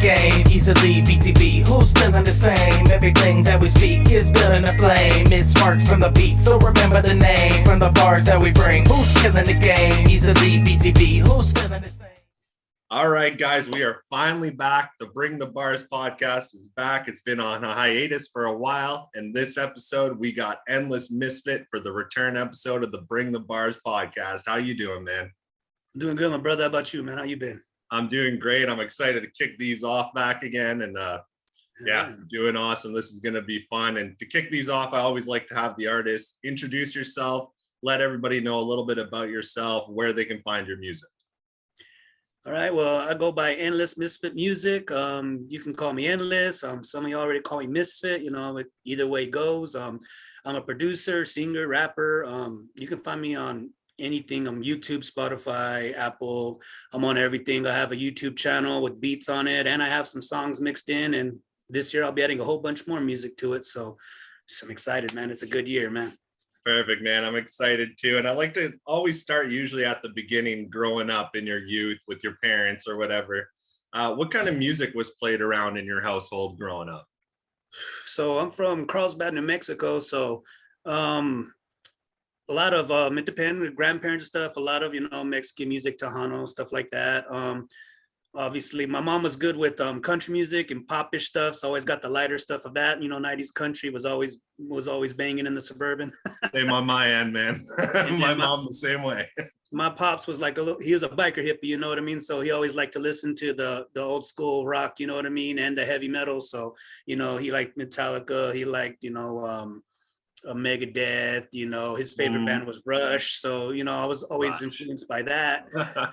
game easily. BTB, who's feeling the same? Everything that we speak is building a flame. It sparks from the beat, so remember the name. From the bars that we bring, who's killing the game easily. BTB, who's feeling the same? All right, guys, we are finally back. The Bring the Bars podcast is back. It's been on a hiatus for a while. And this episode, we got Endless Mysfit for the return episode of the Bring the Bars podcast. How you doing, man? I'm doing good, my brother. How about you, man? How you been? I'm doing great. I'm excited to kick these off back again. And doing awesome. This is going to be fun. And to kick these off, I always like to have the artists introduce yourself, let everybody know a little bit about yourself, where they can find your music. All right. Well, I go by Endless Mysfit Music. You can call me Endless. Some of you already call me Mysfit. You know, either way it goes. I'm a producer, singer, rapper. You can find me on anything. I'm YouTube, Spotify, Apple. I'm on everything. I have a YouTube channel with beats on it, and I have some songs mixed in. And this year I'll be adding a whole bunch more music to it. So I'm excited, man. It's a good year, man. Perfect, man. I'm excited too. And I like to always start usually at the beginning, growing up in your youth with your parents or whatever. What kind of music was played around in your household growing up? So I'm from Carlsbad, New Mexico. So a lot of independent grandparents and stuff, a lot of, Mexican music, Tejano, stuff like that. Obviously, my mom was good with country music and popish stuff, so I always got the lighter stuff of that. 90s country was always banging in the suburban. Same on my end, man. My mom the same way. My pops was like he was a biker hippie, you know what I mean? So he always liked to listen to the old school rock, you know what I mean, and the heavy metal. So he liked Metallica, he liked a Megadeth, his favorite band was Rush. So, I was always influenced by that.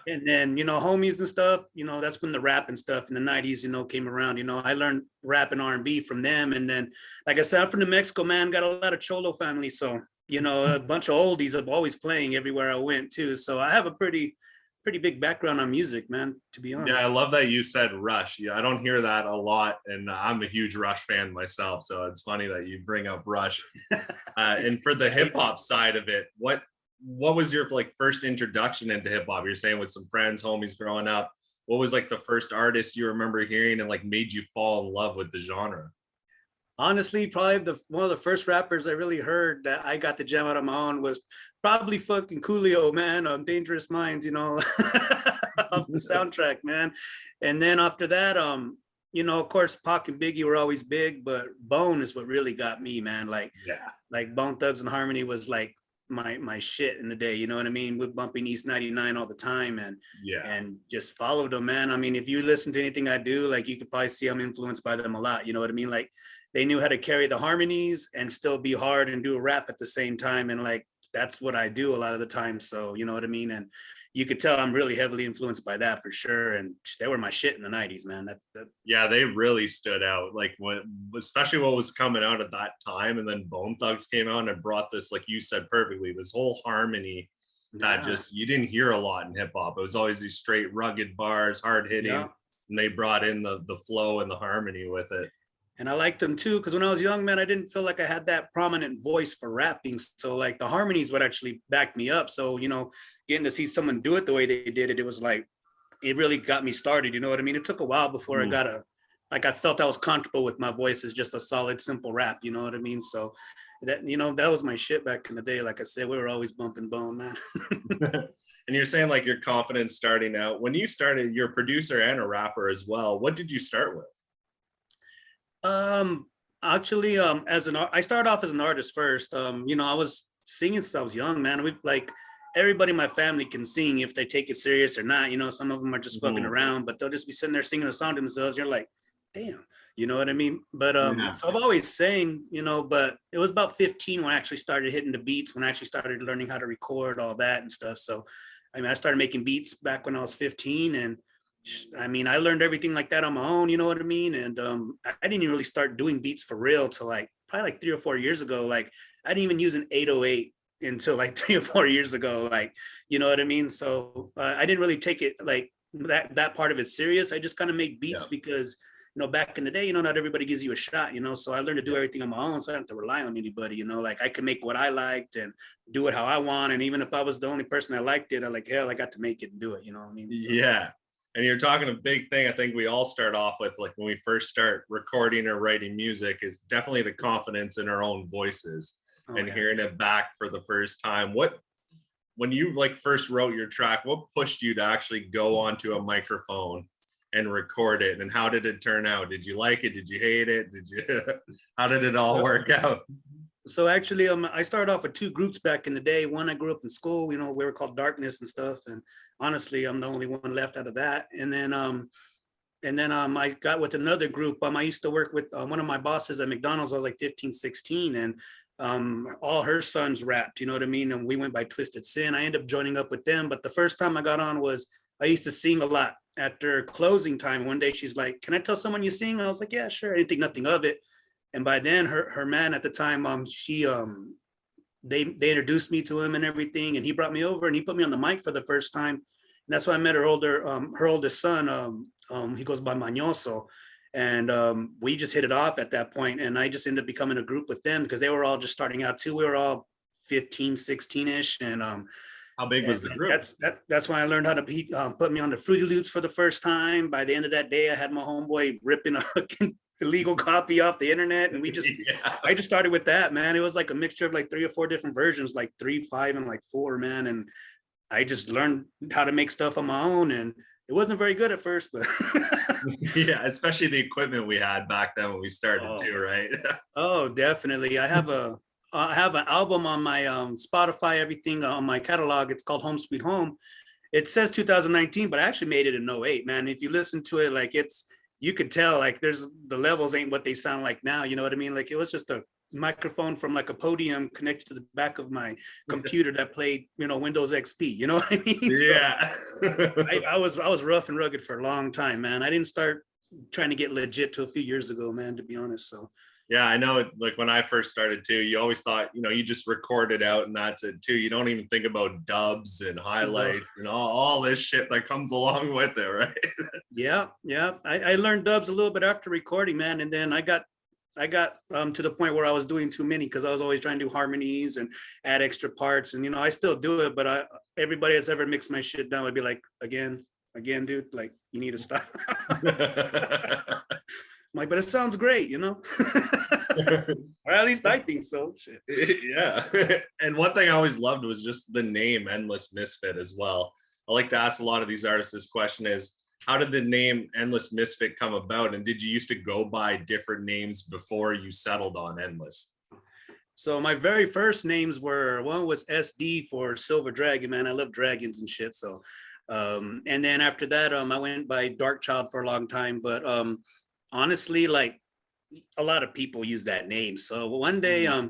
And then, homies and stuff, that's when the rap and stuff in the 90s, came around. I learned rap and R&B from them. And then, like I said, I'm from New Mexico, man, got a lot of Cholo family. So, a bunch of oldies I'm always playing everywhere I went too. So I have a pretty big background on music, man, to be honest. Yeah, I love that you said Rush. Yeah, I don't hear that a lot, and I'm a huge Rush fan myself, so it's funny that you bring up Rush. And for the hip hop side of it, what was your first introduction into hip hop? You're saying with some friends, homies growing up. What was the first artist you remember hearing and made you fall in love with the genre? Honestly, probably one of the first rappers I really heard that I got the jam out of my own was probably fucking Coolio, man, on Dangerous Minds, off the soundtrack, man. And then after that, of course, Pac and Biggie were always big, but Bone is what really got me, man. Like Bone Thugs and Harmony was my shit in the day, you know what I mean? We're bumping East 99 all the time and just followed them, man. I mean, if you listen to anything I do, you could probably see I'm influenced by them a lot, you know what I mean? They knew how to carry the harmonies and still be hard and do a rap at the same time. And that's what I do a lot of the time. So, you know what I mean? And you could tell I'm really heavily influenced by that for sure. And they were my shit in the 90s, man. Yeah, they really stood out. Especially what was coming out at that time. And then Bone Thugs came out and brought this, like you said perfectly, this whole harmony that just, you didn't hear a lot in hip hop. It was always these straight rugged bars, hard hitting. Yeah. And they brought in the flow and the harmony with it. And I liked them too, because when I was young, man, I didn't feel like I had that prominent voice for rapping. So the harmonies would actually back me up. So, getting to see someone do it the way they did it, it was it really got me started. You know what I mean? It took a while before I got I felt I was comfortable with my voice as just a solid, simple rap. You know what I mean? So that was my shit back in the day. Like I said, we were always bumping Bone, man. And you're saying your confidence starting out. When you started, you're a producer and a rapper as well. What did you start with? Actually, I started off as an artist first. I was singing since I was young, man. Everybody in my family can sing if they take it serious or not. Some of them are just fucking around, but they'll just be sitting there singing a song to themselves. You're like, damn, you know what I mean? But so I've always sang, but it was about 15 when I actually started hitting the beats, when I actually started learning how to record all that and stuff. So, I started making beats back when I was 15, and I learned everything like that on my own, you know what I mean? And I didn't even really start doing beats for real till probably 3 or 4 years ago. I didn't even use an 808 until 3 or 4 years ago, you know what I mean? So I didn't really take it that part of it serious. I just kind of make beats because, back in the day, not everybody gives you a shot, so I learned to do everything on my own. So I don't have to rely on anybody, I could make what I liked and do it how I want. And even if I was the only person that liked it, hell, I got to make it and do it, you know what I mean? So, yeah. And you're talking a big thing I think we all start off with, like when we first start recording or writing music, is definitely the confidence in our own voices and hearing it back for the first time. When you like first wrote your track, what pushed you to actually go onto a microphone and record it? And how did it turn out? Did you like it? Did you hate it? How did it all work out? So actually, I started off with two groups back in the day. One, I grew up in school, you know, we were called Darkness and stuff. And honestly, I'm the only one left out of that. And then I got with another group. I used to work with one of my bosses at McDonald's. I was like 15, 16, and all her sons rapped, you know what I mean? And we went by Twisted Sin. I ended up joining up with them. But the first time I got on was, I used to sing a lot. After closing time, one day she's like, "Can I tell someone you sing?" I was like, "Yeah, sure." I didn't think nothing of it. And by then her man at the time, they introduced me to him and everything, and he brought me over and he put me on the mic for the first time. And that's why I met her oldest son. He goes by Mañoso. And we just hit it off at that point. And I just ended up becoming a group with them because they were all just starting out too. We were all 15, 16-ish. And how big was the group? That's why I learned how to put me on the Fruity Loops for the first time. By the end of that day, I had my homeboy ripping a illegal copy off the internet, and I just started with that, man. It was like a mixture of like 3 or 4 different versions, like 3, 5, and like 4, man. And I just learned how to make stuff on my own, and it wasn't very good at first, but yeah, especially the equipment we had back then when we started too, right? Oh, definitely. I have an album on my Spotify, everything on my catalog. It's called Home Sweet Home. It says 2019, but I actually made it in 08, man. If you listen to it, like you could tell like the levels ain't what they sound like now. You know what I mean? Like it was just a microphone from like a podium connected to the back of my computer that played, you know, Windows XP. You know what I mean? Yeah. So I was rough and rugged for a long time, man. I didn't start trying to get legit till a few years ago, man, to be honest. So yeah, I know. Like when I first started too, you always thought, you know, you just record it out and that's it too. You don't even think about dubs and highlights and all this shit that comes along with it, right? Yeah. I learned dubs a little bit after recording, man, and then I got to the point where I was doing too many because I was always trying to do harmonies and add extra parts, and you know I still do it, but everybody that's ever mixed my shit down would be like, again, dude, like you need to stop. I'm like, but it sounds great, you know? Or at least I think so. Shit. Yeah. And one thing I always loved was just the name Endless Misfit as well. I like to ask a lot of these artists this question is, how did the name Endless Misfit come about? And did you used to go by different names before you settled on Endless? So my very first names one was SD for Silver Dragon, man. I love dragons and shit. So, and then after that, I went by Dark Child for a long time, but honestly, like a lot of people use that name. So one day I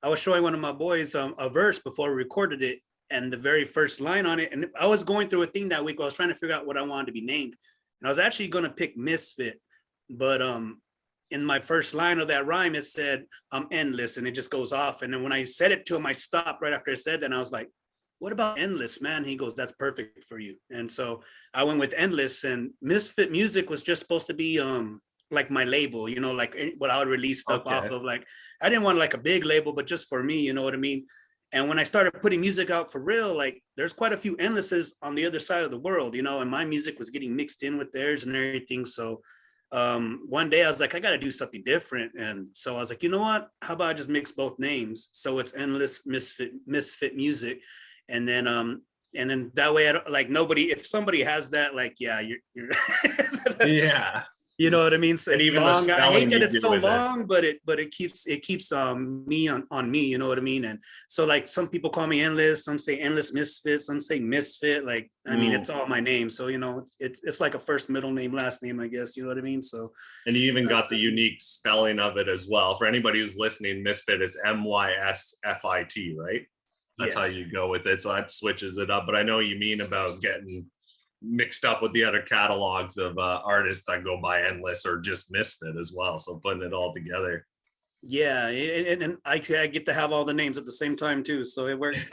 was showing one of my boys a verse before we recorded it, and the very first line on it, and I was going through a thing that week. I was trying to figure out what I wanted to be named, and I was actually going to pick Misfit, but in my first line of that rhyme, it said I'm endless, and it just goes off. And then when I said it to him, I stopped right after I said that, and I was like, what about endless, man? He goes, that's perfect for you. And so I went with endless, and Misfit Music was just supposed to be like my label, you know, like what I would release stuff off of. Like I didn't want like a big label, but just for me, you know what I mean? And when I started putting music out for real, like there's quite a few endlesses on the other side of the world, you know, and my music was getting mixed in with theirs and everything. So one day I was like, I got to do something different. And so I was like, you know what, how about I just mix both names? So it's Endless Misfit Music. And then that way, like nobody, if somebody has that, like, yeah, you're yeah. You know what I mean? So and it's even long. I hate that it's so long, but it keeps me on me. You know what I mean? And so like some people call me Endless, some say Endless Misfit, some say Misfit. Like I mean, it's all my name. So you know, it's like a first, middle name, last name, I guess. You know what I mean? So and you even got the unique spelling of it as well. For anybody who's listening, Misfit is MYSFIT, right? That's how you go with it. So that switches it up. But I know what you mean about getting mixed up with the other catalogs of artists that go by Endless or just Misfit as well. So putting it all together. Yeah, and I get to have all the names at the same time too, so it works.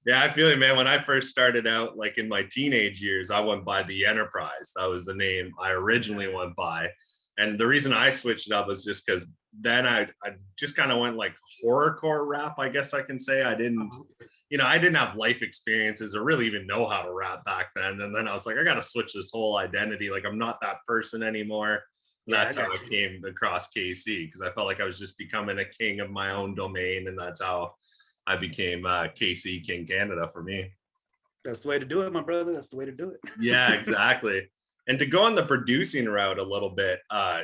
Yeah, I feel it, man. When I first started out, like in my teenage years, I went by the Enterprise. That was the name I originally went by. And the reason I switched it up was just because then I just kind of went like horrorcore rap, I guess I can say. I didn't, I didn't have life experiences or really even know how to rap back then. And then I was like, I got to switch this whole identity. Like, I'm not that person anymore. And that's how I came across KC, because I felt like I was just becoming a king of my own domain. And that's how I became KC KingCanada for me. That's the way to do it, my brother. That's the way to do it. Yeah, exactly. And to go on the producing route a little bit,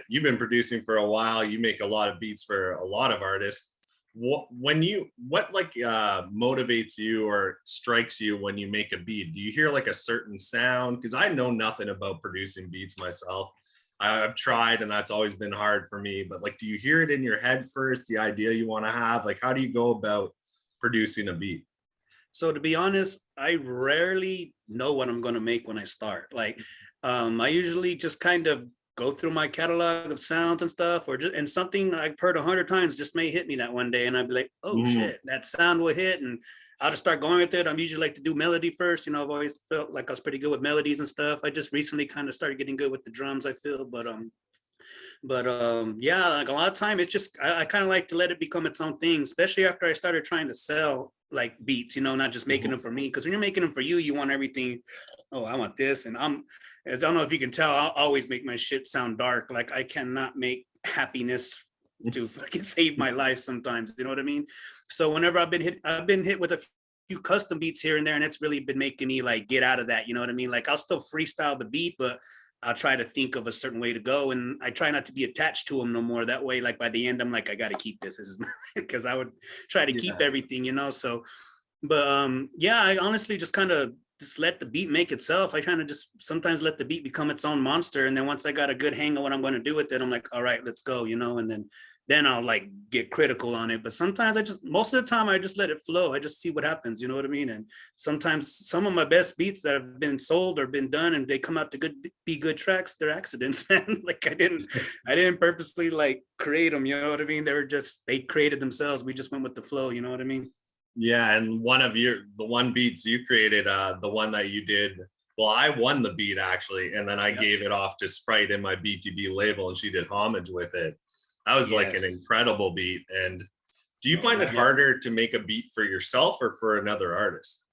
you've been producing for a while. You make a lot of beats for a lot of artists. What motivates you or strikes you when you make a beat? Do you hear like a certain sound? Because I know nothing about producing beats myself. I've tried, and that's always been hard for me. But like, do you hear it in your head first, the idea you want to have? Like, how do you go about producing a beat? So to be honest, I rarely know what I'm going to make when I start. Like, I usually just kind of go through my catalog of sounds and stuff, and something I've heard 100 times just may hit me that one day, and I'd be like, oh shit, that sound will hit, and I'll just start going with it. I'm usually like to do melody first. I've always felt like I was pretty good with melodies and stuff. I just recently kind of started getting good with the drums, I feel, but yeah, like a lot of time it's just I kind of like to let it become its own thing, especially after I started trying to sell like beats, not just making them for me, because when you're making them for you, you want everything. Oh, I want this, and I don't know if you can tell, I'll always make my shit sound dark. Like, I cannot make happiness to fucking save my life sometimes. You know what I mean? So whenever I've been hit with a few custom beats here and there, and it's really been making me like get out of that. You know what I mean? Like, I'll still freestyle the beat, but I'll try to think of a certain way to go, and I try not to be attached to them no more. That way, like by the end, I'm like, I got to keep this. This is because I would try to keep everything, So, but yeah, I honestly just kind of just let the beat make itself. I kind of just sometimes let the beat become its own monster, and then once I got a good hang of what I'm going to do with it, I'm like, all right, let's go, and then I'll like get critical on it. But sometimes most of the time I just let it flow. I just see what happens, you know what I mean? And sometimes some of my best beats that have been sold or been done and they come out to be good tracks, they're accidents, man. Like, I didn't purposely like create them, you know what I mean? They created themselves. We just went with the flow, you know what I mean? Yeah, and the one beats you created, the one that you did, well, I won the beat actually, and then I gave it off to Sprite in my BTB label, and she did homage with it. That was like an incredible beat. And do you find it harder to make a beat for yourself or for another artist?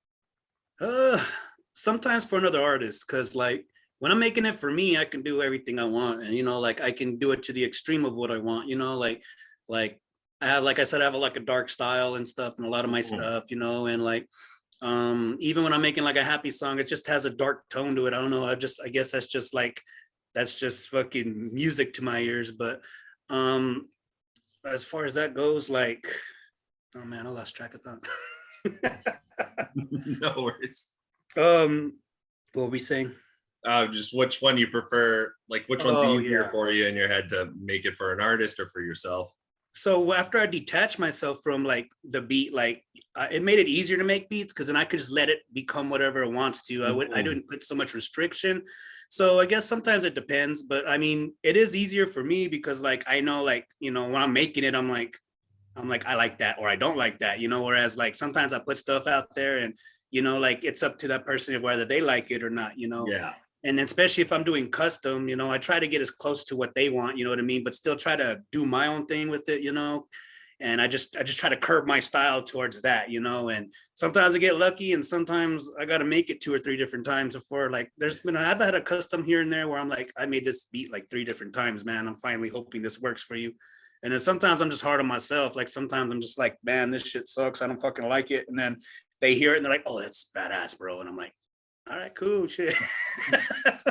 Sometimes for another artist, because like when I'm making it for me, I can do everything I want, and like I can do it to the extreme of what I want, like I have, like I said, I have like a dark style and stuff, and a lot of my stuff, and like, even when I'm making like a happy song, it just has a dark tone to it. I don't know. I guess that's just fucking music to my ears. But, as far as that goes, like, oh man, I lost track of thought. No worries. What were we saying? Just which one you prefer, like which one's easier for you in your head to make it for an artist or for yourself? So after I detached myself from like the beat, like it made it easier to make beats, because then I could just let it become whatever it wants to. I didn't put so much restriction. So I guess sometimes it depends, but I mean, it is easier for me because like I know, like, when I'm making it, I'm like I like that or I don't like that, whereas like sometimes I put stuff out there and like it's up to that person whether they like it or not, Yeah. And then especially if I'm doing custom, I try to get as close to what they want, you know what I mean? But still try to do my own thing with it, and I just try to curb my style towards that, and sometimes I get lucky and sometimes I got to make it 2 or 3 different times before, like I've had a custom here and there where I'm like, I made this beat like 3 different times, man. I'm finally hoping this works for you. And then sometimes I'm just hard on myself. Like sometimes I'm just like, man, this shit sucks. I don't fucking like it. And then they hear it and they're like, oh, that's badass, bro. And I'm like, all right, cool, shit.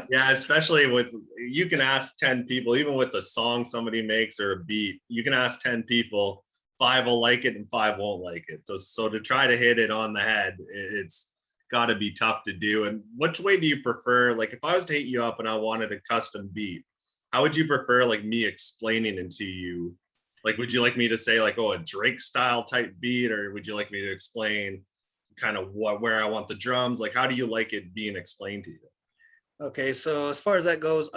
Yeah, especially you can ask 10 people, even with a song somebody makes or a beat, you can ask 10 people, 5 will like it and 5 won't like it. So to try to hit it on the head, it's got to be tough to do. And which way do you prefer? Like if I was to hit you up and I wanted a custom beat, how would you prefer like me explaining it to you? Like, would you like me to say like, oh, a Drake style type beat, or would you like me to explain kind of where I want the drums? Like, how do you like it being explained to you? Okay, so as far as that goes,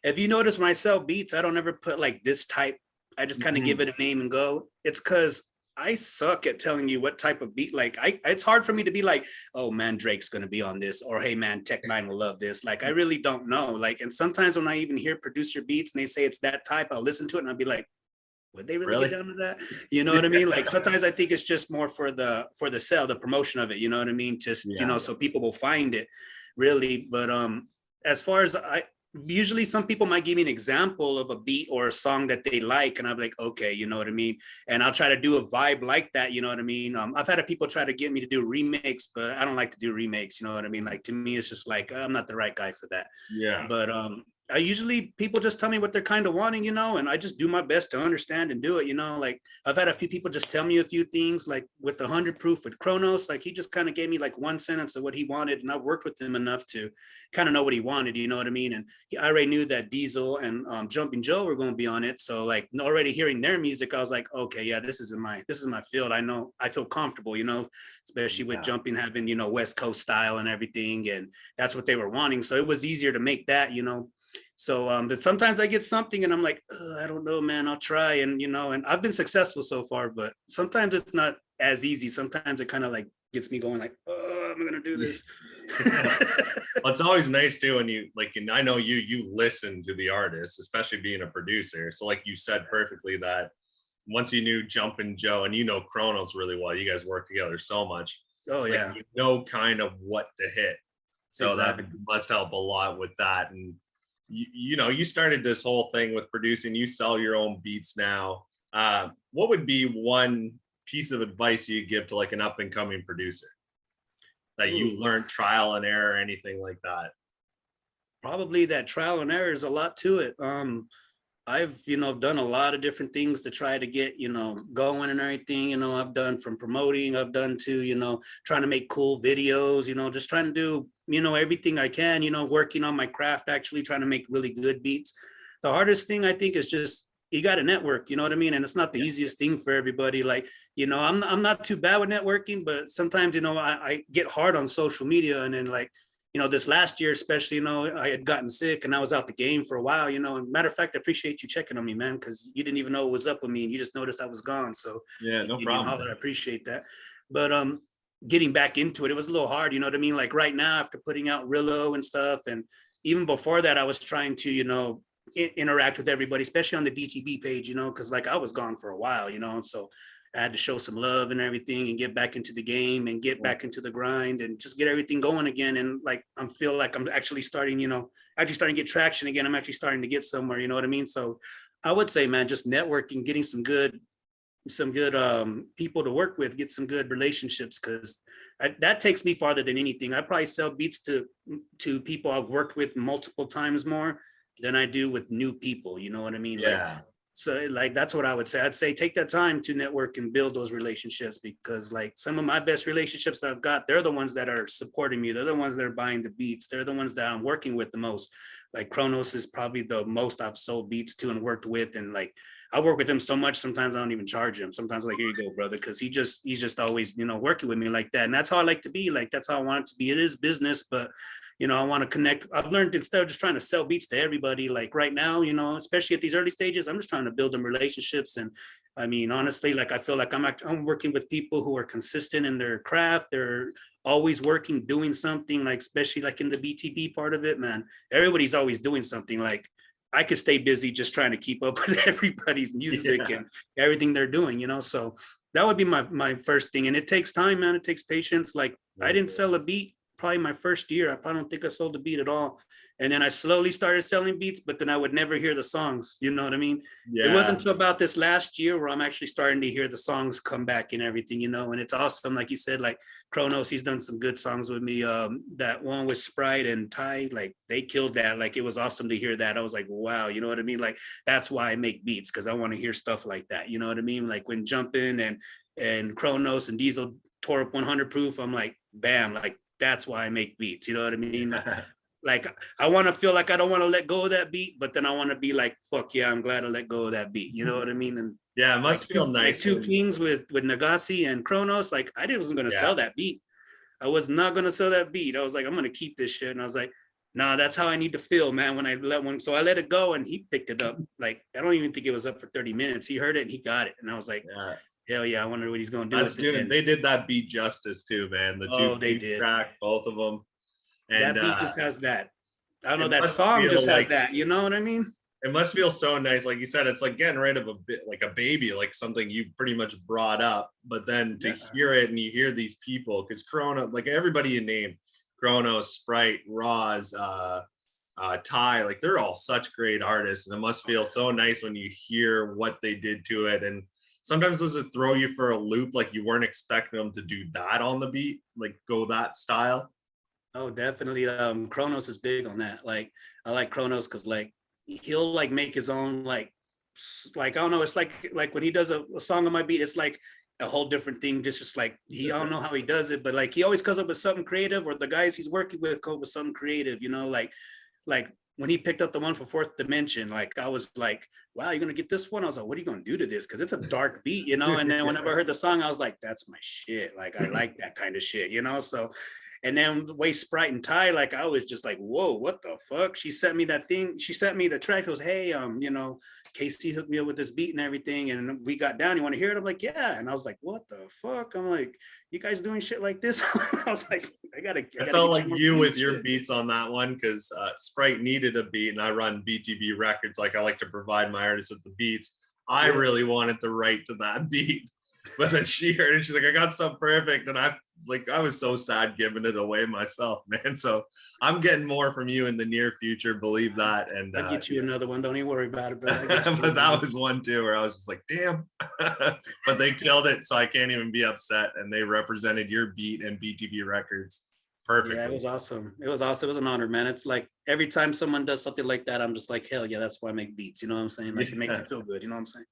if you notice when I sell beats, I don't ever put like this type. I just kind of give it a name and go. It's because I suck at telling you what type of beat. Like, it's hard for me to be like, oh man, Drake's gonna be on this, or hey man, Tech9 will love this. Like, I really don't know. Like, and sometimes when I even hear producer beats and they say it's that type, I'll listen to it and I'll be like, would they really Really? get down to that? You know what I mean? Like sometimes I think it's just more for the sale, the promotion of it, you know what I mean? Just, you know, so people will find it really. But as far as usually some people might give me an example of a beat or a song that they like, and I'm like, okay, you know what I mean? And I'll try to do a vibe like that, you know what I mean? I've had people try to get me to do remakes, but I don't like to do remakes, you know what I mean? Like to me, it's just like, I'm not the right guy for that. Yeah. But I usually, people just tell me what they're kind of wanting, you know, and I just do my best to understand and do it, you know. Like I've had a few people just tell me a few things, like with the 100 proof with Chronos, like he just kind of gave me like one sentence of what he wanted, and I worked with him enough to kind of know what he wanted, you know what I mean? And I already knew that Diesel and Jumping Joe were going to be on it, so like already hearing their music, I was like, okay, yeah, this is my field. I know, I feel comfortable, you know, especially with Jumping having, you know, West Coast style and everything, and that's what they were wanting, so it was easier to make that, you know. So but sometimes I get something and I'm like, I don't know, man, I'll try. And you know, and I've been successful so far, but sometimes it's not as easy. Sometimes it kind of like gets me going like, oh, I'm gonna do this. Well, it's always nice too when you like, and I know you listen to the artist, especially being a producer. So like you said perfectly, that once you knew Jumpin' Joe and you know Chronos really well, you guys work together so much. Oh like, yeah, you know kind of what to hit. So exactly. that must help a lot with that. And you know, you started this whole thing with producing, you sell your own beats now. What would be one piece of advice you give to like an up and coming producer that you learned trial and error or anything like that? Probably that trial and error is a lot to it. I've, you know, done a lot of different things to try to get, you know, going and everything, you know, I've done from promoting, I've done to, you know, trying to make cool videos, you know, just trying to do, you know, everything I can, you know, working on my craft, actually trying to make really good beats. The hardest thing I think is just, you got to network, you know what I mean? And it's not the easiest thing for everybody. Like, you know, I'm not too bad with networking, but sometimes, you know, I get hard on social media, and then like, you know, this last year, especially, you know, I had gotten sick and I was out the game for a while, you know, and matter of fact, I appreciate you checking on me, man, because you didn't even know what was up with me and you just noticed I was gone. So Yeah, no problem. I appreciate that. But getting back into it, it was a little hard, you know what I mean? Like right now, after putting out Rillo and stuff, and even before that, I was trying to, you know, interact with everybody, especially on the BTB page, you know, because like I was gone for a while, you know, so I had to show some love and everything and get back into the game and get back into the grind and just get everything going again. And like, I feel like I'm actually starting, you know, starting to get traction again. I'm actually starting to get somewhere, you know what I mean? So I would say, man, just networking, getting some good people to work with, get some good relationships, because that takes me farther than anything. I probably sell beats to people I've worked with multiple times more than I do with new people, you know what I mean? Yeah. Like, so like, that's what I would say. I'd say take that time to network and build those relationships, because like some of my best relationships that I've got, they're the ones that are supporting me. They're the ones that are buying the beats. They're the ones that I'm working with the most. Like Chronos is probably the most I've sold beats to and worked with. And like, I work with him so much, sometimes I don't even charge him. Sometimes I'm like, here you go, brother. Cause he's just always, you know, working with me like that. And that's how I like to be. Like, that's how I want it to be. It is business, but you know, I want to connect. I've learned, instead of just trying to sell beats to everybody, like right now, you know, especially at these early stages, I'm just trying to build them relationships. And I mean, honestly, like, I feel like I'm working with people who are consistent in their craft. They're always working, doing something, like, especially like in the BTB part of it, man, everybody's always doing something. Like, I could stay busy just trying to keep up with everybody's music and everything they're doing, you know? So that would be my first thing. And it takes time, man. It takes patience. Like, I didn't sell a beat probably my first year. I probably don't think I sold a beat at all. And then I slowly started selling beats, but then I would never hear the songs. You know what I mean? Yeah. It wasn't until about this last year where I'm actually starting to hear the songs come back and everything, you know, and it's awesome. Like you said, like Chronos, he's done some good songs with me. That one with Sprite and Ty, like they killed that. Like, it was awesome to hear that. I was like, wow, you know what I mean? Like, that's why I make beats, because I want to hear stuff like that. You know what I mean? Like when Jumpin' and Chronos and Diesel tore up 100 proof, I'm like, bam, like, that's why I make beats. You know what I mean? Like, I want to feel like I don't want to let go of that beat, but then I want to be like, fuck yeah, I'm glad I let go of that beat. You know what I mean? And yeah, it must like, feel nice. Like 2 Kings with Nagasi and Chronos, like I wasn't going to sell that beat. I was not going to sell that beat. I was like, I'm going to keep this shit. And I was like, nah, that's how I need to feel, man, when I let one. So I let it go and he picked it up. Like, I don't even think it was up for 30 minutes. He heard it and he got it. And I was like, hell yeah, I wonder what he's going to do. That's good. They did that beat justice too, man. The two beats track, both of them. And that beat just has that. I don't know, that song just has that. You know what I mean? It must feel so nice. Like you said, it's like getting rid of a bit like a baby, like something you pretty much brought up. But then to hear it and you hear these people, because Chrono, like everybody you named, Chronos, Sprite, Roz, Ty, like they're all such great artists. And it must feel so nice when you hear what they did to it. And sometimes does it throw you for a loop? Like you weren't expecting them to do that on the beat, like go that style? Oh, definitely. Chronos is big on that. Like I like Chronos because like he'll like make his own like I don't know. It's like when he does a song on my beat, it's like a whole different thing. Just like I don't know how he does it, but like he always comes up with something creative, or the guys he's working with come up with something creative. You know, like when he picked up the one for Fourth Dimension, like I was like, wow, you're gonna get this one? I was like, what are you gonna do to this? Because it's a dark beat, you know. And then whenever I heard the song, I was like, that's my shit. Like I like that kind of shit, you know. So. And then the way Sprite and Ty, like I was just like, whoa, what the fuck? She sent me that thing. She sent me the track. Goes, hey, you know, KC hooked me up with this beat and everything. And we got down. You want to hear it? I'm like, yeah. And I was like, what the fuck? I'm like, you guys doing shit like this? I was like, I felt like you with your beats on that one, because Sprite needed a beat, and I run BTB records. Like I like to provide my artists with the beats. I really wanted to write to that beat. But then she heard it, she's like, I got something perfect. And I was so sad giving it away myself, man. So I'm getting more from you in the near future, believe that. And I'll get you another one. Don't even worry about it, bro. But that was one too, where I was just like, damn. But they killed it, so I can't even be upset. And they represented your beat and BTB records perfectly. Yeah, it was awesome. It was awesome. It was an honor, man. It's like every time someone does something like that, I'm just like, hell yeah, that's why I make beats. You know what I'm saying? Like it makes me feel good. You know what I'm saying?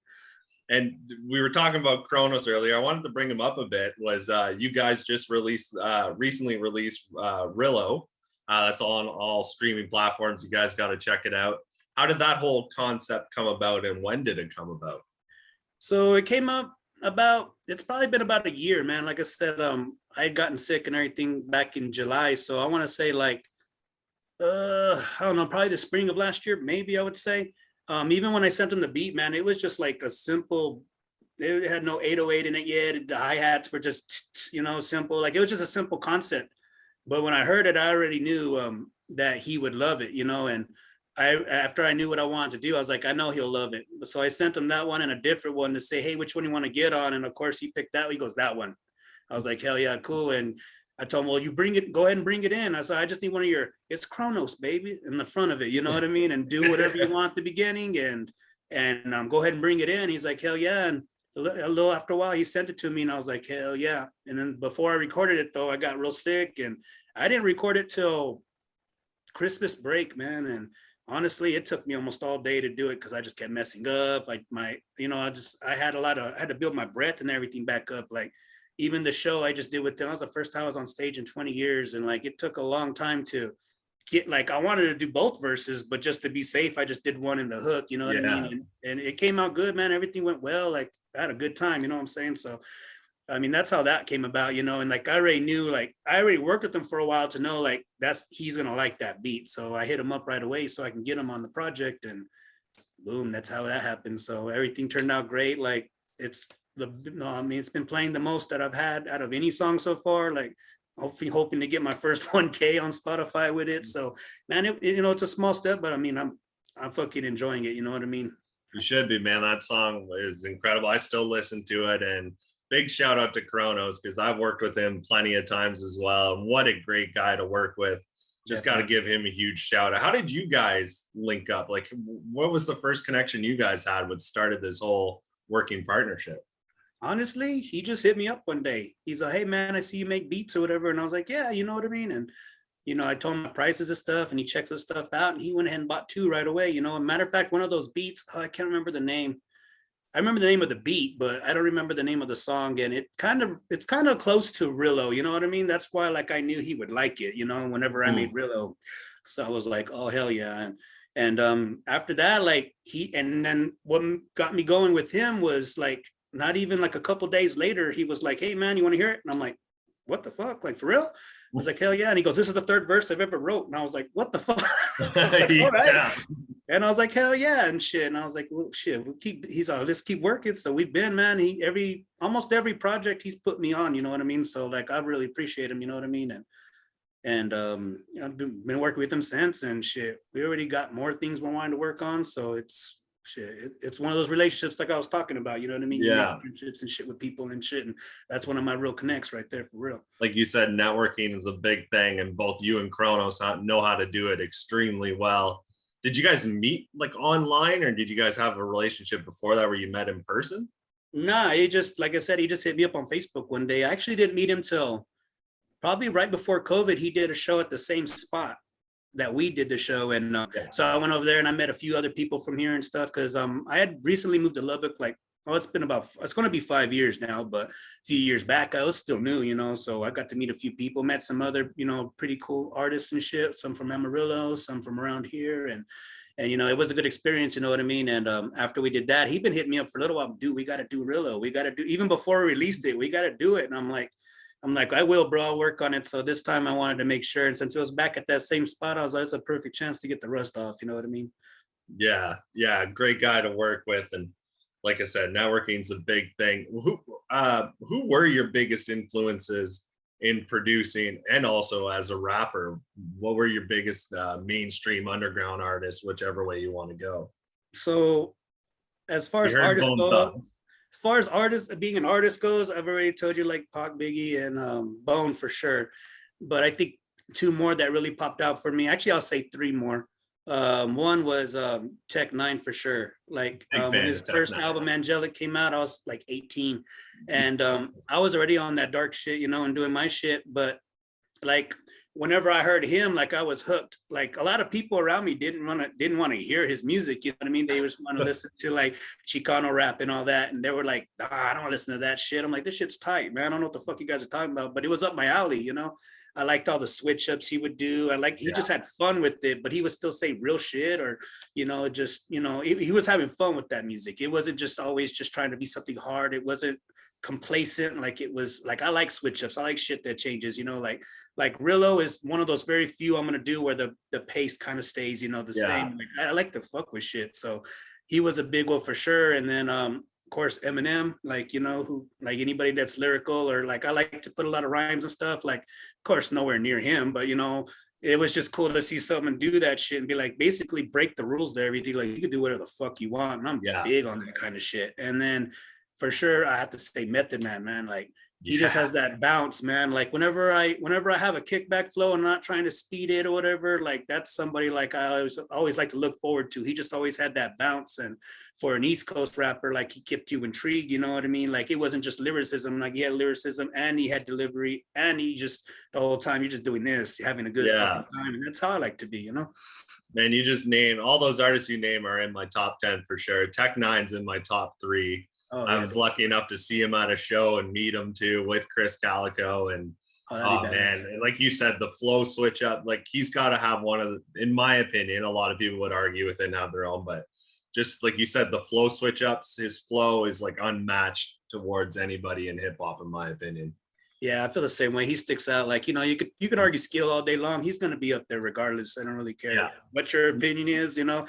And we were talking about Chronos earlier. I wanted to bring him up a bit. Was you guys just recently released Rillo? That's on all streaming platforms. You guys got to check it out. How did that whole concept come about, and when did it come about? So it came up it's probably been about a year, man. Like I said, I had gotten sick and everything back in July. So I want to say like, I don't know, probably the spring of last year, maybe I would say. Even when I sent him the beat, man, it was just like a simple, it had no 808 in it yet. The hi-hats were just, you know, simple. Like it was just a simple concept. But when I heard it, I already knew that he would love it, you know. And after I knew what I wanted to do, I was like, I know he'll love it. So I sent him that one and a different one to say, hey, which one you want to get on? And of course he picked that. He goes, that one. I was like, hell yeah, cool. And I told him, well, you bring it, go ahead and bring it in. I said, I just need one of it's Chronos, baby, in the front of it. You know what I mean? And do whatever you want at the beginning and go ahead and bring it in. He's like, hell yeah. And a little after a while, he sent it to me and I was like, hell yeah. And then before I recorded it though, I got real sick and I didn't record it till Christmas break, man. And honestly, it took me almost all day to do it because I just kept messing up. Like I had to build my breath and everything back up. Like, even the show I just did with them, that was the first time I was on stage in 20 years. And like, it took a long time to get, like, I wanted to do both verses, but just to be safe, I just did one in the hook, you know what I mean? And it came out good, man. Everything went well. Like I had a good time, you know what I'm saying? So, I mean, that's how that came about, you know? And like, I already knew, like, I already worked with him for a while to know, like, he's going to like that beat. So I hit him up right away so I can get him on the project and boom, that's how that happened. So everything turned out great. Like it's been playing the most that I've had out of any song so far. Like hoping to get my first 1K on Spotify with it. So man, it's a small step, but I mean, I'm fucking enjoying it. You know what I mean? You should be, man. That song is incredible. I still listen to it, and big shout out to Chronos because I've worked with him plenty of times as well. And what a great guy to work with. Just got to give him a huge shout out. How did you guys link up? Like, what was the first connection you guys had what started this whole working partnership? Honestly, he just hit me up one day. He's like, hey man, I see you make beats or whatever. And I was like, yeah, you know what I mean? And, you know, I told him my prices and stuff and he checked the stuff out and he went ahead and bought 2 right away. You know, a matter of fact, one of those beats, I can't remember the name. I remember the name of the beat, but I don't remember the name of the song. And it's kind of close to Rillo, you know what I mean? That's why, like, I knew he would like it, you know, whenever I made Rillo. So I was like, oh, hell yeah. And after that, like and then what got me going with him was like, not even like a couple days later, he was like, hey man, you want to hear it? And I'm like, what the fuck? Like for real? I was like, hell yeah. And he goes, this is the 3rd verse I've ever wrote. And I was like, what the fuck? Like, all right. Yeah. And I was like, hell yeah, and shit. And I was like, well, shit, he's like, let's keep working. So we've been, man, almost every project he's put me on, you know what I mean? So like, I really appreciate him, you know what I mean? And I've been working with him since, and shit, we already got more things we're wanting to work on. So it's shit, it's one of those relationships like I was talking about, you know what I mean? You Yeah. make friendships and shit with people and shit, and that's one of my real connects right there, for real. Like you said, networking is a big thing, and both you and Chronos know how to do it extremely well. Did you guys meet like online, or did you guys have a relationship before that where you met in person? Nah, he just, like I said, he just hit me up on Facebook one day. I actually didn't meet him till probably right before COVID. He did a show at the same spot that we did the show, and so I went over there and I met a few other people from here and stuff, because I had recently moved to Lubbock. Like, it's going to be 5 years now, but a few years back I was still new, you know. So I got to meet a few people, met some other, you know, pretty cool artists and shit, some from Amarillo, some from around here, and you know, it was a good experience, you know what I mean. And after we did that, he'd been hitting me up for a little while. Dude, we got to do Rillo. We got to do, even before we released it, we got to do it. And I'm like, I will, bro. I'll work on it. So this time I wanted to make sure. And since it was back at that same spot, I was like, it's a perfect chance to get the rust off. You know what I mean? Yeah. Great guy to work with. And like I said, networking's a big thing. Who were your biggest influences in producing, and also as a rapper? What were your biggest mainstream underground artists, whichever way you want to go? So as far as artists go, as far as being an artist goes, I've already told you, like Pac, Biggie, and Bone for sure. But I think two more that really popped out for me. Actually, I'll say three more. One was Tech Nine for sure. Like when his first album Angelic came out, I was like 18, and I was already on that dark shit, you know, and doing my shit. But like whenever I heard him, like I was hooked. Like a lot of people around me didn't want to hear his music. You know what I mean? They just want to listen to like Chicano rap and all that, and they were like, nah, I don't want to listen to that shit. I'm like, this shit's tight, man. I don't know what the fuck you guys are talking about, but it was up my alley, you know. I liked all the switch ups he would do. He just had fun with it, but he would still say real shit, or, you know, just, you know, he was having fun with that music. It wasn't just always just trying to be something hard. It wasn't complacent. Like it was like, I like switch ups. I like shit that changes, you know, like Rillo is one of those very few I'm going to do where the pace kind of stays, you know, the same. Like, I like to fuck with shit. So he was a big one for sure. And then, of course, Eminem, like, you know, who, like anybody that's lyrical, or like, I like to put a lot of rhymes and stuff, like, of course, nowhere near him, but, you know, it was just cool to see someone do that shit and be like, basically break the rules there, everything. Like, you can do whatever the fuck you want. And I'm big on that kind of shit. And then for sure, I have to say Method Man, like, he just has that bounce, man. Like whenever I have a kickback flow and I'm not trying to speed it or whatever, like that's somebody like I always like to look forward to. He just always had that bounce. And for an East Coast rapper, like he kept you intrigued, you know what I mean? Like it wasn't just lyricism, like he had lyricism and he had delivery, and he just the whole time you're just doing this, having a good fucking time. And that's how I like to be, you know? Man, you just named all those artists you name are in my top 10 for sure. Tech Nine's in my top 3. I was lucky enough to see him at a show and meet him too with Chris Calico. And oh man, and like you said, the flow switch up, like he's got to have one of the, in my opinion, a lot of people would argue with it and have their own, but just like you said, the flow switch ups, his flow is like unmatched towards anybody in hip hop, in my opinion. Yeah, I feel the same way. He sticks out. Like, you know, you could argue skill all day long. He's going to be up there regardless. I don't really care what your opinion is. You know,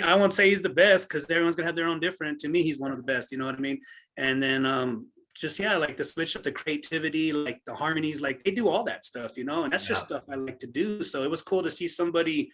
I won't say he's the best because everyone's going to have their own different. To me, he's one of the best. You know what I mean? And then like the switch up, the creativity, like the harmonies, like they do all that stuff, you know, and that's just stuff I like to do. So it was cool to see somebody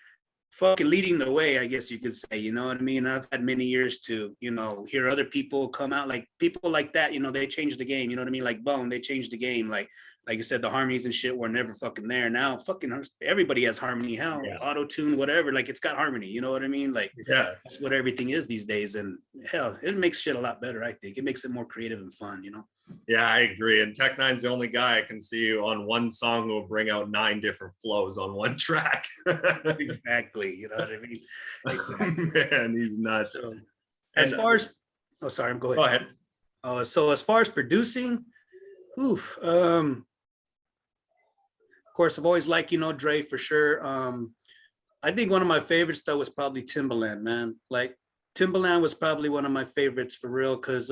fucking leading the way, I guess you could say, you know what I mean? I've had many years to, you know, hear other people come out, like people like that, you know, they changed the game, you know what I mean? Like Bone, they changed the game. Like you said, the harmonies and shit were never fucking there. Now fucking everybody has harmony, hell, auto-tune, whatever, like it's got harmony, you know what I mean? Like that's what everything is these days. And hell, it makes shit a lot better, I think. It makes it more creative and fun, you know? Yeah, I agree. And Tech Nine's the only guy I can see on one song who will bring out 9 different flows on one track. Exactly. You know what I mean? Exactly. Man, he's nuts. So, as far as, go ahead. So as far as producing, of course, I've always liked, you know, Dre for sure. I think one of my favorites though was probably Timbaland, man. Like Timbaland was probably one of my favorites for real, because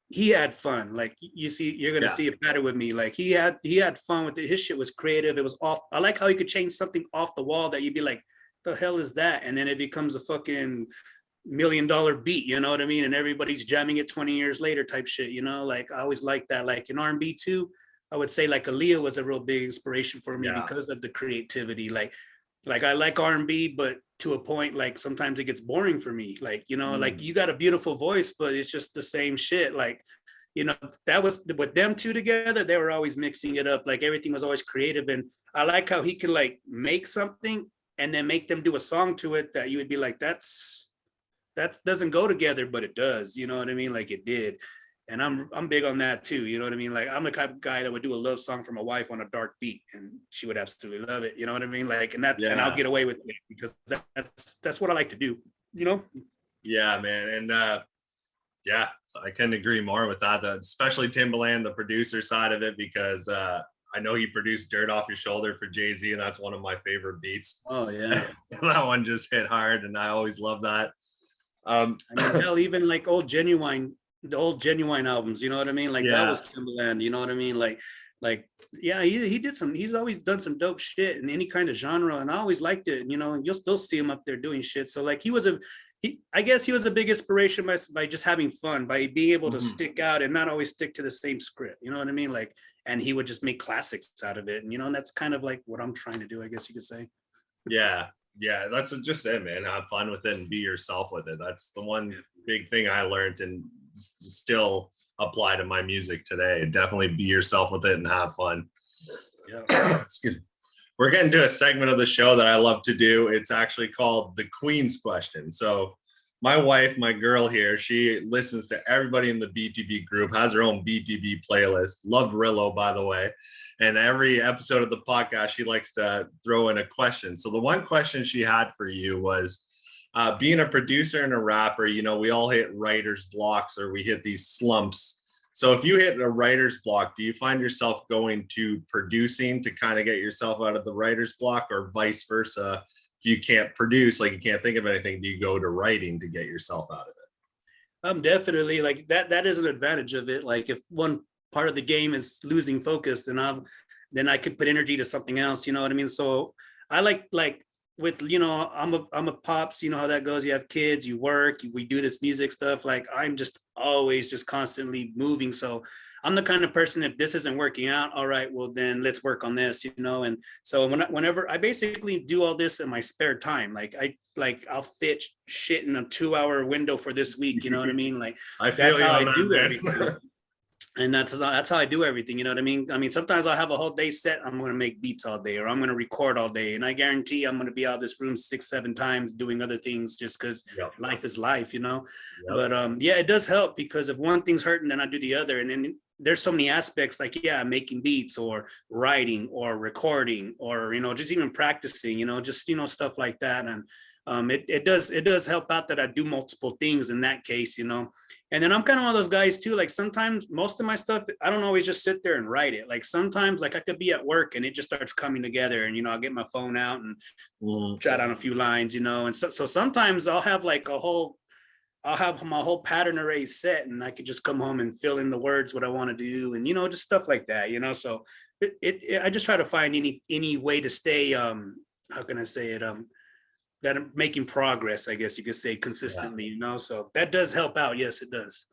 he had fun. Like you're gonna see a pattern with me. Like he had fun with it. His shit was creative. It was off. I like how he could change something off the wall that you'd be like, the hell is that? And then it becomes a fucking $1 million beat, you know what I mean? And everybody's jamming it 20 years later type shit, you know? Like I always like that. Like in R&B too, I would say like Aaliyah was a real big inspiration for me Yeah. because of the creativity. Like I like R&B, but to a point, like sometimes it gets boring for me. Like, you know, like you got a beautiful voice, but it's just the same shit. Like, you know, that was with them two together, they were always mixing it up. Like everything was always creative. And I like how he could like make something and then make them do a song to it that you would be like, that doesn't go together, but it does. You know what I mean? Like it did. And I'm big on that too. You know what I mean? Like I'm the type of guy that would do a love song for my wife on a dark beat, and she would absolutely love it. You know what I mean? Like, and and I'll get away with it because that's what I like to do. You know? Yeah, man. And yeah, I couldn't agree more with that. Especially Timbaland, the producer side of it, because I know he produced "Dirt Off Your Shoulder" for Jay-Z, and that's one of my favorite beats. Oh yeah, that one just hit hard, and I always love that. I mean, hell, even like the old Genuine albums, you know what I mean? Like that was Timbaland, you know what I mean? Like yeah, he's always done some dope shit in any kind of genre, and I always liked it, you know, and you'll still see him up there doing shit. So like I guess he was a big inspiration by just having fun, by being able to stick out and not always stick to the same script, you know what I mean? Like, and he would just make classics out of it, and you know, and that's kind of like what I'm trying to do, I guess you could say. Yeah, that's just it, man. Have fun with it and be yourself with it. That's the one big thing I learned and still apply to my music today. Definitely be yourself with it and have fun. Yeah. Excuse me. We're getting to a segment of the show that I love to do. It's actually called the Queen's Question. So my wife, my girl here, she listens to everybody in the BTB group, has her own BTB playlist. Loved Rillo, by the way. And every episode of the podcast, she likes to throw in a question. So the one question she had for you was, being a producer and a rapper, you know, we all hit writer's blocks or we hit these slumps. So if you hit a writer's block, do you find yourself going to producing to kind of get yourself out of the writer's block, or vice versa? If you can't produce, like you can't think of anything, do you go to writing to get yourself out of it? Definitely, like that is an advantage of it. Like if one part of the game is losing focus, then I could put energy to something else, you know what I mean? So I like with, you know, I'm a pops, you know how that goes. You have kids, you work, we do this music stuff. Like I'm just always just constantly moving. So I'm the kind of person, if this isn't working out, all right, well then let's work on this, you know? And so whenever I basically do all this in my spare time, I'll fit shit in a 2-hour window for this week, you know what I mean? Like I feel you on that, man. And that's how I do everything, you know what I mean? I mean, sometimes I'll have a whole day set, I'm going to make beats all day, or I'm going to record all day, and I guarantee I'm going to be out of this room 6-7 times doing other things, just because life is life, you know? But yeah, it does help, because if one thing's hurting, then I do the other. And then there's so many aspects, like making beats or writing or recording, or, you know, just even practicing, you know, just, you know, stuff like that. And it does help out that I do multiple things in that case, you know. And then I'm kind of one of those guys too, like sometimes most of my stuff, I don't always just sit there and write it. Like sometimes, like I could be at work and it just starts coming together, and, you know, I'll get my phone out and jot down a few lines, you know. And so sometimes I'll have my whole pattern array set, and I could just come home and fill in the words, what I want to do, and, you know, just stuff like that, you know. So I just try to find any way to stay, how can I say it? That I'm making progress, I guess you could say, consistently, you know. So that does help out. Yes, it does.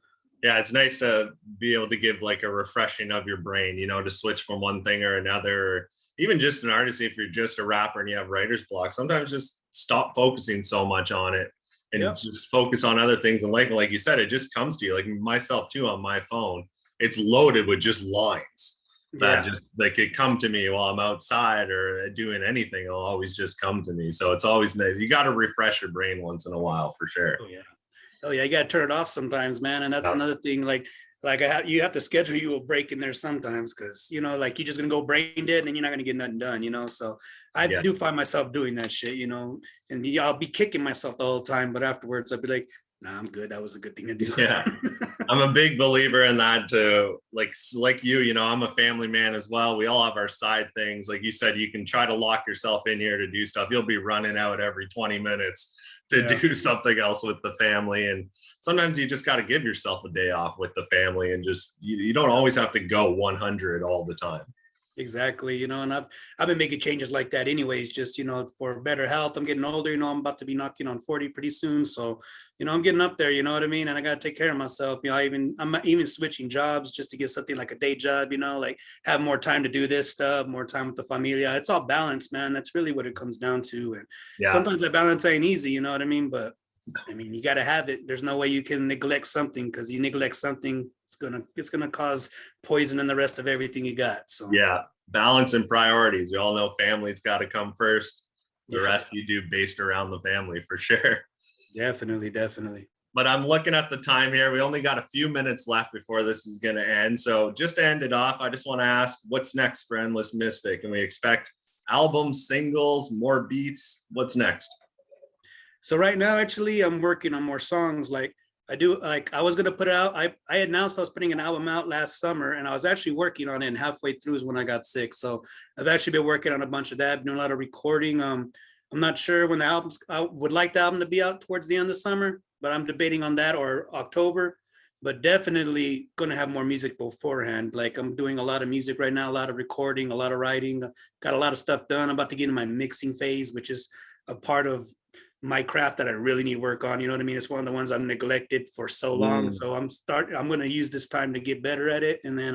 Yeah, it's nice to be able to give like a refreshing of your brain, you know, to switch from one thing or another, or even just an artist. If you're just a rapper and you have writer's block, sometimes just stop focusing so much on it and just focus on other things in life. And like you said, it just comes to you. Like myself too, on my phone, it's loaded with just lines that just like it come to me while I'm outside or doing anything. It'll always just come to me. So it's always nice. You got to refresh your brain once in a while, for sure. Oh yeah, you got to turn it off sometimes, man. And that's another thing. Like you have to schedule you a break in there sometimes, because, you know, like you're just gonna go brain dead and then you're not gonna get nothing done, you know. So I do find myself doing that shit, you know, and I'll be kicking myself the whole time, but afterwards I'll be like, nah, I'm good. That was a good thing to do. Yeah. I'm a big believer in that too. Like you know, I'm a family man as well. We all have our side things. Like you said, you can try to lock yourself in here to do stuff. You'll be running out every 20 minutes to do something else with the family. And sometimes you just got to give yourself a day off with the family, and just, you don't always have to go 100 all the time. Exactly, you know, and I've been making changes like that anyways, just, you know, for better health. I'm getting older, you know, I'm about to be knocking on 40 pretty soon. So, you know, I'm getting up there, you know what I mean? And I gotta take care of myself. You know, I'm even switching jobs just to get something like a day job, you know, like have more time to do this stuff, more time with the familia. It's all balance, man. That's really what it comes down to. And Yeah. sometimes that balance ain't easy, you know what I mean? But I mean, you gotta have it. There's no way you can neglect something, because you neglect something, it's gonna cause poison in the rest of everything you got. So Yeah. Balance and priorities. We all know family's got to come first. The rest you do based around the family for sure. Definitely, definitely. But I'm looking at the time here. We only got a few minutes left before this is going to end. So just to end it off, I just want to ask, what's next for Endless Misfit? Can we expect albums, singles, more beats? What's next? So right now, actually, I'm working on more songs. Like I was gonna put it out. I announced I was putting an album out last summer, and I was actually working on it. And halfway through is when I got sick. So I've actually been working on a bunch of that, doing a lot of recording. I'm not sure when the album's. I would like the album to be out towards the end of the summer, but I'm debating on that or October. But definitely gonna have more music beforehand. Like I'm doing a lot of music right now, a lot of recording, a lot of writing. Got a lot of stuff done. I'm about to get in my mixing phase, which is a part of my craft that I really need work on. You know what I mean? It's one of the ones I've neglected for so long. So I'm going to use this time to get better at it. And then,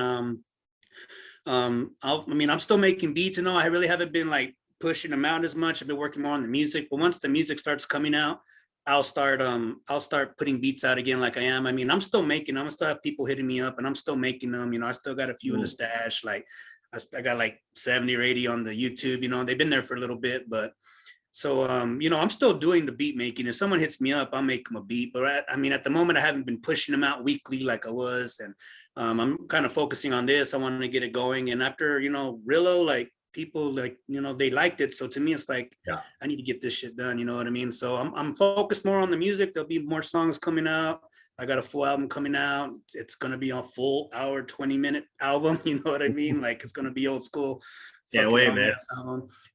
I'm still making beats, you know, I really haven't been like pushing them out as much. I've been working more on the music, but once the music starts coming out, I'll start putting beats out again like I am. I mean, I'm still have people hitting me up and I'm still making them. You know, I still got a few in the stash. Like I got like 70 or 80 on the YouTube, you know, they've been there for a little bit, but so, you know, I'm still doing the beat making. If someone hits me up, I'll make them a beat. But I mean, at the moment, I haven't been pushing them out weekly like I was. And I'm kind of focusing on this. I wanted to get it going. And after, you know, Rillo, like people like, you know, they liked it. So to me, it's like, I need to get this shit done. You know what I mean? So I'm focused more on the music. There'll be more songs coming out. I got a full album coming out. It's going to be a full hour, 20-minute album. You know what I mean? Like it's going to be old school. Can't wait, man.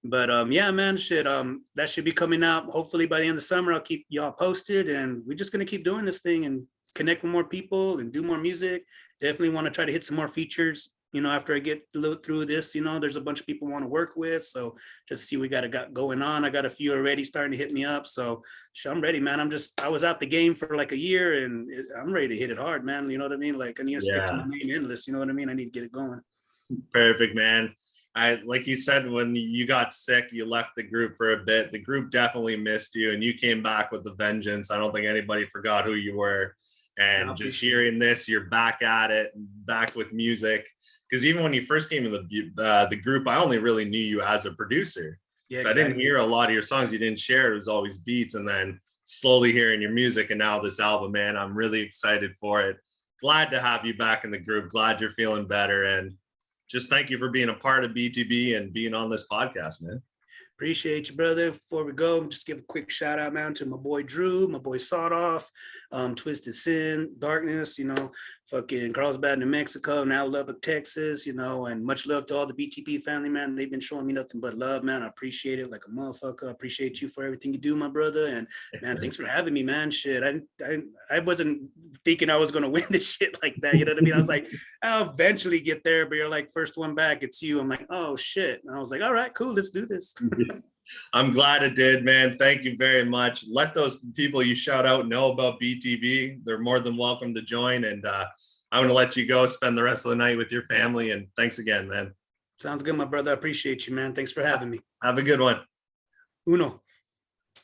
But yeah, man, that should be coming out hopefully by the end of the summer. I'll keep y'all posted, and we're just gonna keep doing this thing and connect with more people and do more music. Definitely want to try to hit some more features. You know, after I get through this, you know, there's a bunch of people I want to work with. So just see what we got going on. I got a few already starting to hit me up. So I'm ready, man. I was out the game for like a year, and I'm ready to hit it hard, man. You know what I mean? Like I need to stick to my name endless. You know what I mean? I need to get it going. Perfect, man. Like you said, when you got sick, you left the group for a bit. The group definitely missed you, and you came back with a vengeance. I don't think anybody forgot who you were. And just hearing this, you're back at it, back with music. Because even when you first came in the group, I only really knew you as a producer. Yeah, so exactly. I didn't hear a lot of your songs. You didn't share. It was always beats, and then slowly hearing your music, and now this album, man, I'm really excited for it. Glad to have you back in the group. Glad you're feeling better, and just thank you for being a part of BTB and being on this podcast, man. Appreciate you, brother. Before we go, just give a quick shout out, man, to my boy Drew, my boy Sawed Off, Twisted Sin, Darkness, you know, fucking Carlsbad, New Mexico, now Lubbock, Texas, you know, and much love to all the BTB family, man. They've been showing me nothing but love, man. I appreciate it like a motherfucker. I appreciate you for everything you do, my brother. And man, thanks for having me, man. Shit, I wasn't thinking I was going to win this shit like that. You know what I mean? I was like, I'll eventually get there, but you're like, first one back, it's you. I'm like, oh shit. And I was like, all right, cool, let's do this. I'm glad it did, man. Thank you very much. Let those people you shout out know about BTB. They're more than welcome to join. And I'm going to let you go spend the rest of the night with your family. And thanks again, man. Sounds good, my brother. I appreciate you, man. Thanks for having me. Have a good one. Uno.